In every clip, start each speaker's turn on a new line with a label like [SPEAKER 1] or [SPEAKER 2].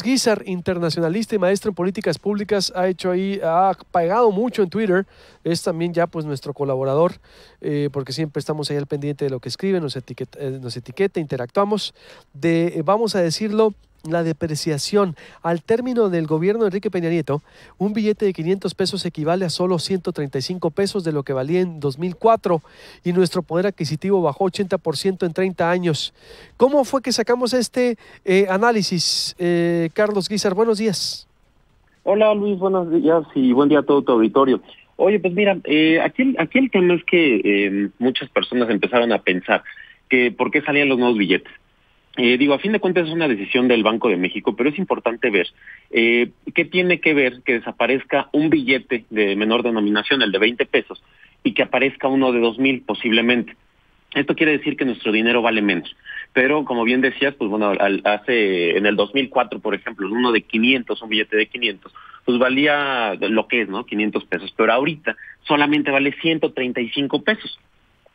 [SPEAKER 1] Guízar, internacionalista y maestro en políticas públicas, ha pagado mucho en Twitter, es también ya pues nuestro colaborador, porque siempre estamos ahí al pendiente de lo que escribe, nos etiqueta, interactuamos, vamos a decirlo, la depreciación. Al término del gobierno de Enrique Peña Nieto, un billete de 500 pesos equivale a solo 135 pesos de lo que valía en 2004 y nuestro poder adquisitivo bajó 80% en 30 años. ¿Cómo fue que sacamos este análisis, Carlos Guízar? Buenos días.
[SPEAKER 2] Hola Luis, buenos días y buen día a todo tu auditorio. Oye, pues mira, aquí el tema es que muchas personas empezaron a pensar que por qué salían los nuevos billetes. A fin de cuentas es una decisión del Banco de México, pero es importante ver qué tiene que ver que desaparezca un billete de menor denominación, el de 20 pesos, y que aparezca uno de 2,000 posiblemente. Esto quiere decir que nuestro dinero vale menos. Pero, como bien decías, pues bueno, en el 2004, por ejemplo, uno de 500, un billete de 500, pues valía lo que es, ¿no? 500 pesos. Pero ahorita solamente vale 135 pesos.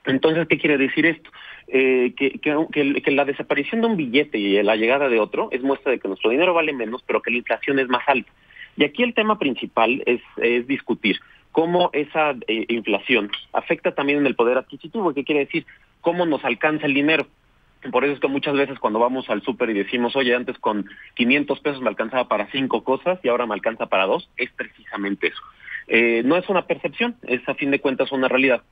[SPEAKER 2] Entonces, ¿qué quiere decir esto? Que la desaparición de un billete y la llegada de otro es muestra de que nuestro dinero vale menos, pero que la inflación es más alta. Y aquí el tema principal es discutir cómo esa inflación afecta también en el poder adquisitivo. ¿Qué quiere decir? Cómo nos alcanza el dinero. Por eso es que muchas veces cuando vamos al súper y decimos, oye, antes con 500 pesos me alcanzaba para 5 cosas y ahora me alcanza para 2, es precisamente eso. No es una percepción, es a fin de cuentas una realidad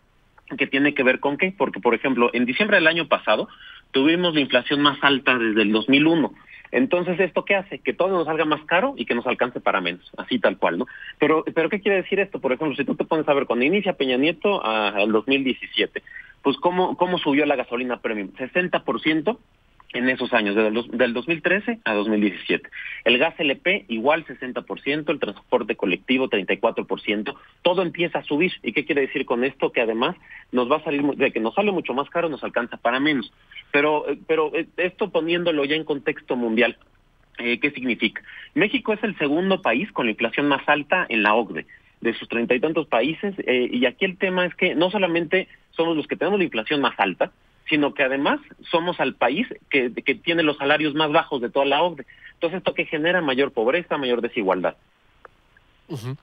[SPEAKER 2] que tiene que ver con qué, porque por ejemplo, en diciembre del año pasado tuvimos la inflación más alta desde el 2001. Entonces, ¿esto qué hace? Que todo nos salga más caro y que nos alcance para menos, así tal cual, ¿no? Pero ¿qué quiere decir esto? Por ejemplo, si tú te pones a ver, cuando inicia Peña Nieto al 2017, pues ¿cómo subió la gasolina premium? 60% en esos años, del 2013 a 2017. El gas LP igual 60%, el transporte colectivo 34%, todo empieza a subir. ¿Y qué quiere decir con esto? Que además nos va a salir, de que nos sale mucho más caro, nos alcanza para menos. Pero esto poniéndolo ya en contexto mundial, ¿qué significa? México es el segundo país con la inflación más alta en la OCDE, de sus 30 y tantos países, y aquí el tema es que no solamente somos los que tenemos la inflación más alta, sino que además somos el país que tiene los salarios más bajos de toda la OCDE. Entonces, esto que genera mayor pobreza, mayor desigualdad.
[SPEAKER 1] Uh-huh.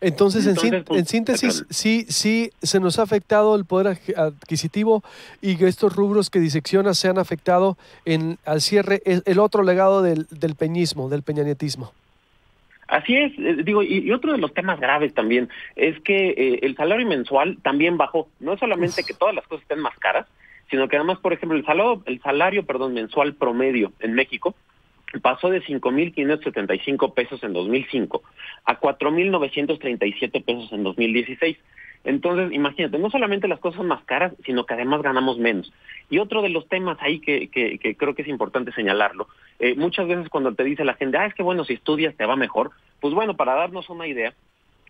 [SPEAKER 1] Entonces, en síntesis, sí se nos ha afectado el poder adquisitivo y que estos rubros que disecciona se han afectado al cierre, el otro legado del peñismo, del peñanietismo.
[SPEAKER 2] Así es, y otro de los temas graves también es que el salario mensual también bajó. No es solamente que todas las cosas estén más caras, sino que además, por ejemplo, el salario mensual promedio en México pasó de 5,575 pesos en 2005 a 4,937 pesos en 2016. Entonces, imagínate, no solamente las cosas son más caras, sino que además ganamos menos. Y otro de los temas ahí que creo que es importante señalarlo, muchas veces cuando te dice la gente, es que bueno, si estudias te va mejor, pues bueno, para darnos una idea,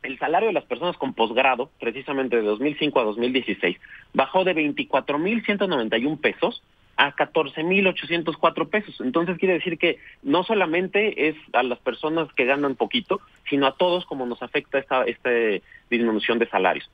[SPEAKER 2] el salario de las personas con posgrado, precisamente de 2005 a 2016, bajó de 24,191 pesos a 14,804 pesos. Entonces quiere decir que no solamente es a las personas que ganan poquito, sino a todos como nos afecta esta disminución de salarios.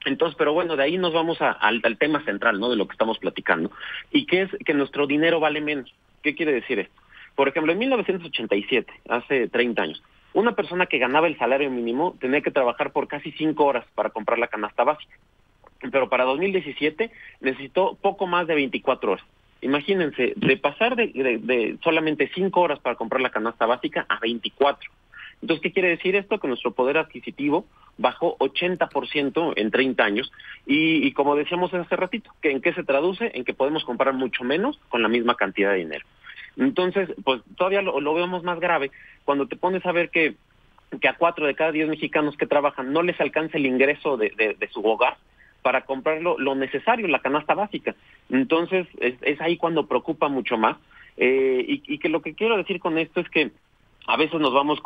[SPEAKER 2] Entonces, pero bueno, de ahí nos vamos al tema central, ¿no? De lo que estamos platicando. Y que es que nuestro dinero vale menos. ¿Qué quiere decir esto? Por ejemplo, en 1987, hace 30 años, una persona que ganaba el salario mínimo tenía que trabajar por casi 5 horas para comprar la canasta básica. Pero para 2017 necesitó poco más de 24 horas. Imagínense, de pasar de solamente 5 horas para comprar la canasta básica a 24. Entonces, ¿qué quiere decir esto? Que nuestro poder adquisitivo bajó 80% en 30 años. Y como decíamos hace ratito, ¿en qué se traduce? En que podemos comprar mucho menos con la misma cantidad de dinero. Entonces, pues todavía lo vemos más grave cuando te pones a ver que a 4 de cada 10 mexicanos que trabajan no les alcanza el ingreso de su hogar para comprar lo necesario, la canasta básica. Entonces, es ahí cuando preocupa mucho más. Y que lo que quiero decir con esto es que a veces nos vamos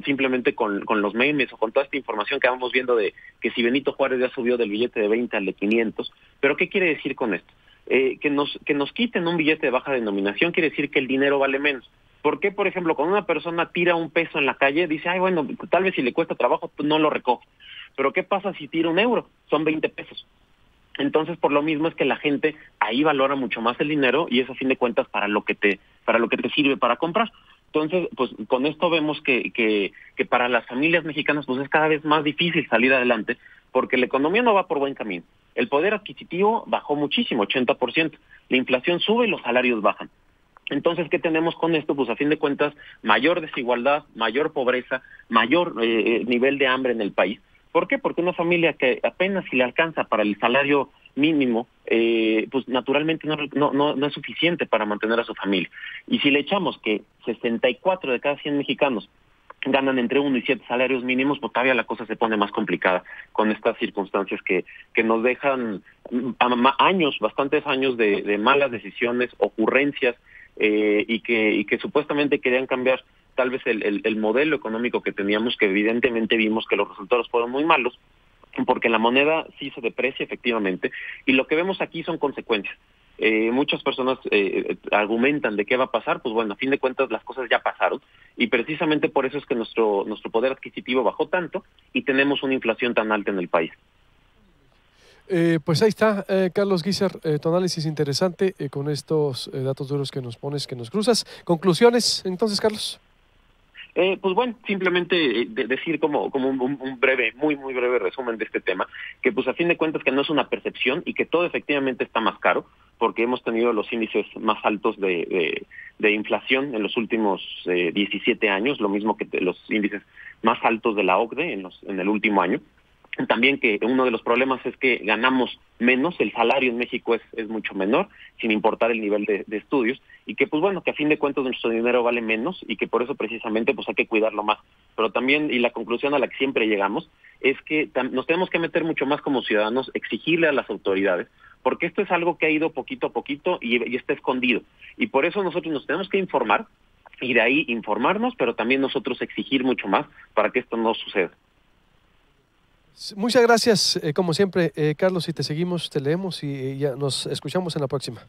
[SPEAKER 2] simplemente con los memes o con toda esta información que vamos viendo de que si Benito Juárez ya subió del billete de 20 al de 500. Pero ¿qué quiere decir con esto? Que nos quiten un billete de baja denominación quiere decir que el dinero vale menos. ¿Por qué, por ejemplo, cuando una persona tira un peso en la calle, dice, bueno, tal vez si le cuesta trabajo, pues no lo recoge? Pero ¿qué pasa si tira un euro? Son 20 pesos. Entonces, por lo mismo es que la gente ahí valora mucho más el dinero y es a fin de cuentas para lo que te sirve para comprar. Entonces, pues con esto vemos que para las familias mexicanas pues es cada vez más difícil salir adelante porque la economía no va por buen camino. El poder adquisitivo bajó muchísimo, 80%. La inflación sube y los salarios bajan. Entonces, ¿qué tenemos con esto? Pues a fin de cuentas, mayor desigualdad, mayor pobreza, mayor nivel de hambre en el país. ¿Por qué? Porque una familia que apenas si le alcanza para el salario mínimo, pues naturalmente no es suficiente para mantener a su familia. Y si le echamos que 64 de cada 100 mexicanos ganan entre 1 y 7 salarios mínimos, pues todavía la cosa se pone más complicada con estas circunstancias que nos dejan años, bastantes años de malas decisiones, ocurrencias, y que supuestamente querían cambiar tal vez el modelo económico que teníamos, que evidentemente vimos que los resultados fueron muy malos, porque la moneda sí se deprecia efectivamente, y lo que vemos aquí son consecuencias. Muchas personas argumentan de qué va a pasar, pues bueno, a fin de cuentas las cosas ya pasaron, y precisamente por eso es que nuestro poder adquisitivo bajó tanto y tenemos una inflación tan alta en el país.
[SPEAKER 1] Pues ahí está, Carlos Guízar, tu análisis interesante con estos datos duros que nos pones, que nos cruzas. ¿Conclusiones entonces, Carlos?
[SPEAKER 2] Pues bueno, simplemente decir como un breve, muy breve resumen de este tema, que pues a fin de cuentas que no es una percepción y que todo efectivamente está más caro, porque hemos tenido los índices más altos de inflación en los últimos 17 años, lo mismo que los índices más altos de la OCDE en el último año. También que uno de los problemas es que ganamos menos, el salario en México es mucho menor, sin importar el nivel de estudios, y que pues bueno, que a fin de cuentas nuestro dinero vale menos y que por eso precisamente pues hay que cuidarlo más. Pero también, y la conclusión a la que siempre llegamos, es que nos tenemos que meter mucho más como ciudadanos, exigirle a las autoridades, porque esto es algo que ha ido poquito a poquito y está escondido. Y por eso nosotros nos tenemos que informar, y de ahí informarnos, pero también nosotros exigir mucho más para que esto no suceda.
[SPEAKER 1] Muchas gracias, como siempre, Carlos, y te seguimos, te leemos y ya nos escuchamos en la próxima.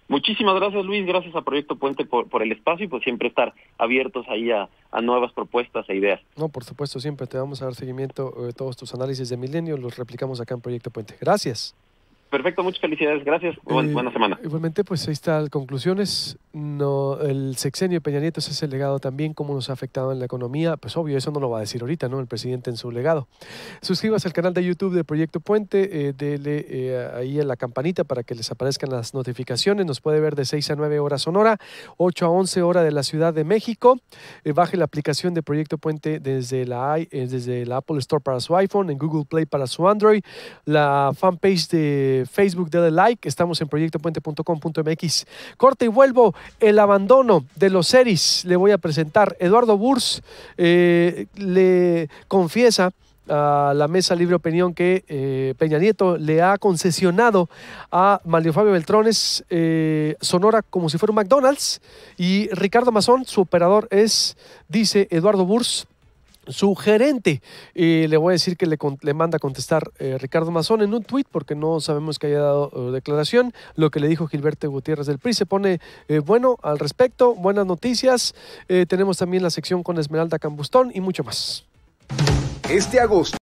[SPEAKER 2] Muchísimas gracias, Luis, gracias a Proyecto Puente por el espacio y pues siempre estar abiertos ahí a nuevas propuestas e ideas.
[SPEAKER 1] No, por supuesto, siempre te vamos a dar seguimiento todos tus análisis de Milenio, los replicamos acá en Proyecto Puente. Gracias.
[SPEAKER 2] Perfecto, muchas felicidades, gracias, buena semana.
[SPEAKER 1] Igualmente, pues ahí están conclusiones. No, el sexenio de Peña Nieto, ese es el legado también, cómo nos ha afectado en la economía. Pues obvio, eso no lo va a decir ahorita, ¿no? El presidente en su legado. Suscríbase al canal de YouTube de Proyecto Puente, dele ahí a la campanita para que les aparezcan las notificaciones. Nos puede ver de 6 a 9 horas Sonora, 8 a 11 hora de la Ciudad de México. Baje la aplicación de Proyecto Puente desde la Apple Store para su iPhone, en Google Play para su Android, la fanpage de Facebook, dale like, estamos en proyectopuente.com.mx. Corte y vuelvo, el abandono de los series. Le voy a presentar, Eduardo Burs le confiesa a la Mesa Libre Opinión que Peña Nieto le ha concesionado a Manlio Fabio Beltrones Sonora como si fuera un McDonald's, y Ricardo Mazón, su operador, es, dice Eduardo Burs, su gerente. Le voy a decir que le manda a contestar Ricardo Mazón en un tuit, porque no sabemos que haya dado declaración. Lo que le dijo Gilberto Gutiérrez del PRI se pone bueno al respecto, buenas noticias. Tenemos también la sección con Esmeralda Cambustón y mucho más.
[SPEAKER 3] Este agosto